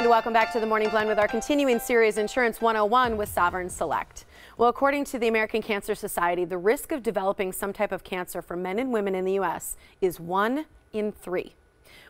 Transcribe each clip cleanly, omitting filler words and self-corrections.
And welcome back to the Morning Blend with our continuing series, Insurance 101 with Sovereign Select. Well, according to the American Cancer Society, the risk of developing some type of cancer for men and women in the U.S. is 1 in 3.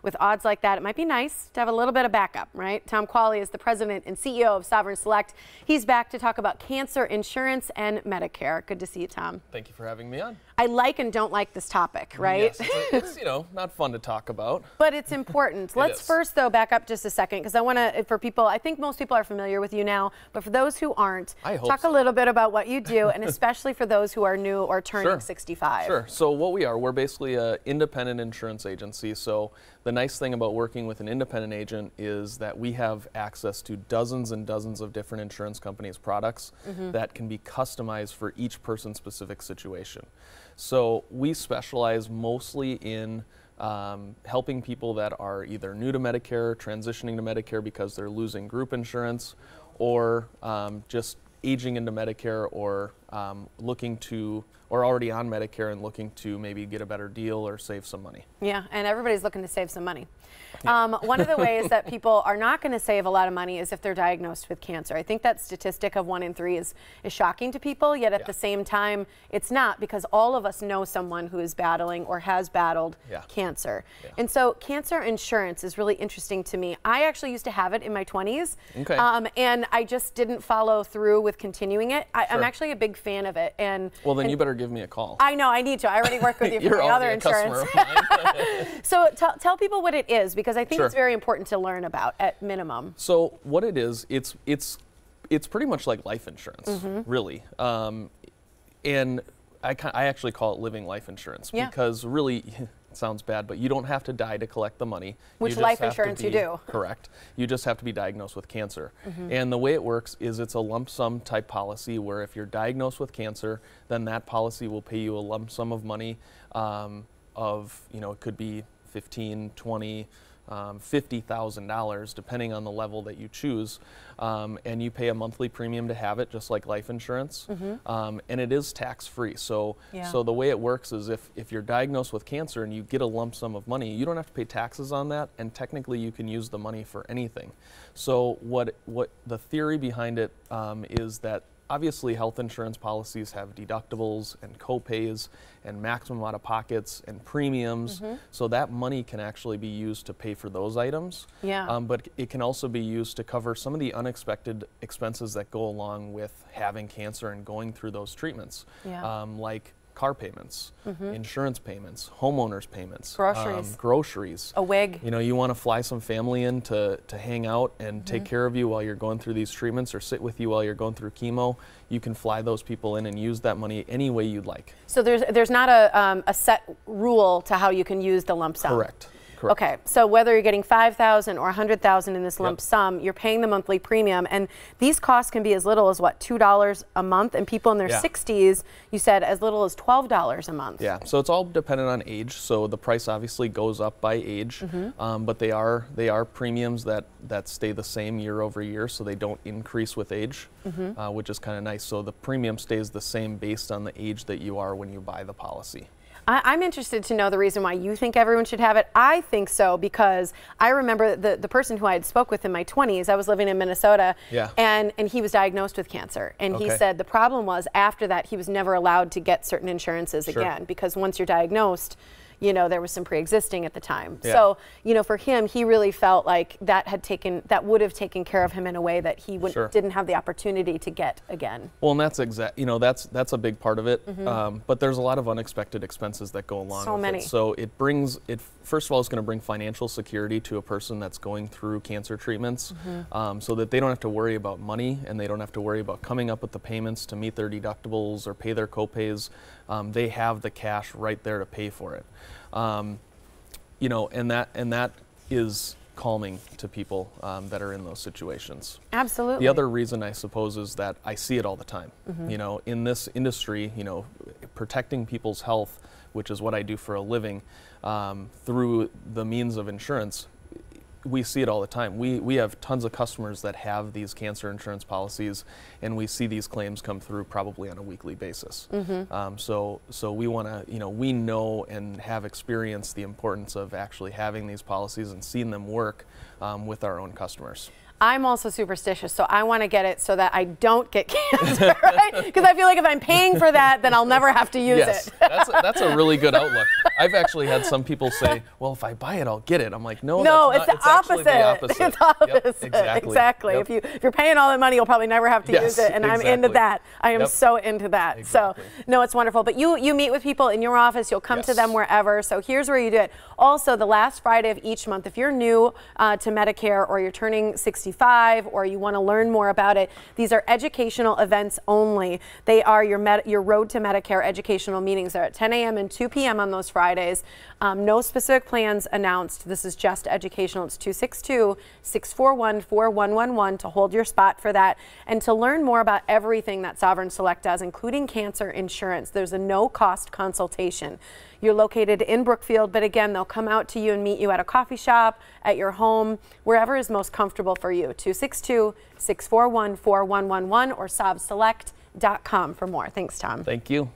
With odds like that, it might be nice to have a little bit of backup, right? Tom Qualley is the president and CEO of Sovereign Select. He's back to talk about cancer insurance and Medicare. Good to see you, Tom. Thank you for having me on. I like and don't like this topic, right? Yes, it's not fun to talk about. But it's important. Let's first, though, back up just a second, because I want to, for people, I think most people are familiar with you now, but for those who aren't, talk a little bit about what you do, and especially for those who are new or turning 65. Sure. So what we are, we're basically an independent insurance agency. So the nice thing about working with an independent agent is that we have access to dozens and dozens of different insurance companies' products that can be customized for each person's specific situation. So we specialize mostly in helping people that are either new to Medicare, transitioning to Medicare because they're losing group insurance, or just aging into Medicare, or or already on Medicare and looking to maybe get a better deal or save some money. Yeah, and everybody's looking to save some money. One of the ways that people are not going to save a lot of money is if they're diagnosed with cancer. I think that statistic of 1 in 3 is shocking to people, yet at the same time, it's not, because all of us know someone who is battling or has battled cancer. And so cancer insurance is really interesting to me. I actually used to have it in my 20s, and I just didn't follow through with continuing it. I'm actually a big fan of it. Well, then you better give me a call. I know, I need to. I already work with you for my other insurance. So tell people what it is, because I think it's very important to learn about at minimum. So what it is, it's pretty much like life insurance, really. And I actually call it living life insurance because really, it sounds bad, but you don't have to die to collect the money. Which life insurance you do. Correct. You just have to be diagnosed with cancer. And the way it works is it's a lump sum type policy where if you're diagnosed with cancer, then that policy will pay you a lump sum of money of, it could be $15,000, $20,000, $50,000, depending on the level that you choose. And you pay a monthly premium to have it, just like life insurance. And it is tax-free. So the way it works is if you're diagnosed with cancer and you get a lump sum of money, you don't have to pay taxes on that, and technically you can use the money for anything. So what the theory behind it is that obviously health insurance policies have deductibles and co-pays and maximum out-of-pockets and premiums, so that money can actually be used to pay for those items. But it can also be used to cover some of the unexpected expenses that go along with having cancer and going through those treatments, like car payments, insurance payments, homeowners payments, groceries, a wig. You want to fly some family in to hang out and take care of you while you're going through these treatments, or sit with you while you're going through chemo. You can fly those people in and use that money any way you'd like. So there's not a set rule to how you can use the lump sum. Correct. Okay, so whether you're getting $5,000 or $100,000 in this lump sum, you're paying the monthly premium, and these costs can be as little as what, $2 a month, and people in their 60s, you said, as little as $12 a month. Yeah, so it's all dependent on age. So the price obviously goes up by age, but they are premiums that stay the same year over year, so they don't increase with age, which is kind of nice. So the premium stays the same based on the age that you are when you buy the policy. I'm interested to know the reason why you think everyone should have it. I think so because I remember the person who I had spoke with in my 20s. I was living in Minnesota, and he was diagnosed with cancer. And he said the problem was after that he was never allowed to get certain insurances again, because once you're diagnosed, there was some pre-existing at the time. So, for him, he really felt like that would have taken care of him in a way that he didn't have the opportunity to get again. Well, and that's that's a big part of it. But there's a lot of unexpected expenses that go along with it. So first of all, it's going to bring financial security to a person that's going through cancer treatments, so that they don't have to worry about money, and they don't have to worry about coming up with the payments to meet their deductibles or pay their co-pays. They have the cash right there to pay for it. And that is calming to people that are in those situations. Absolutely. The other reason, I suppose, is that I see it all the time. In this industry, protecting people's health, which is what I do for a living, through the means of insurance, we see it all the time. We have tons of customers that have these cancer insurance policies, and we see these claims come through probably on a weekly basis. So we want to, we know and have experienced the importance of actually having these policies and seeing them work with our own customers. I'm also superstitious, so I want to get it so that I don't get cancer, right? Because I feel like if I'm paying for that, then I'll never have to use it. That's a really good outlook. I've actually had some people say, well, if I buy it, I'll get it. I'm like, no, it's the opposite. It's opposite. Yep, exactly. Yep. If you're paying all that money, you'll probably never have to use it, and I'm into that. I am so into that. Exactly. So, no, it's wonderful. But you meet with people in your office, you'll come to them wherever, so here's where you do it. Also, the last Friday of each month, if you're new to Medicare or you're turning 65 or you want to learn more about it, these are educational events only. They are your Road to Medicare educational meetings. They're at 10 a.m. and 2 p.m. on those Fridays. No specific plans announced. This is just educational. It's 262-641-4111 to hold your spot for that and to learn more about everything that Sovereign Select does, including cancer insurance. There's a no-cost consultation. You're located in Brookfield, but again, they'll come out to you and meet you at a coffee shop, at your home, wherever is most comfortable for you. 262-641-4111 or sovselect.com for more. Thanks, Tom. Thank you.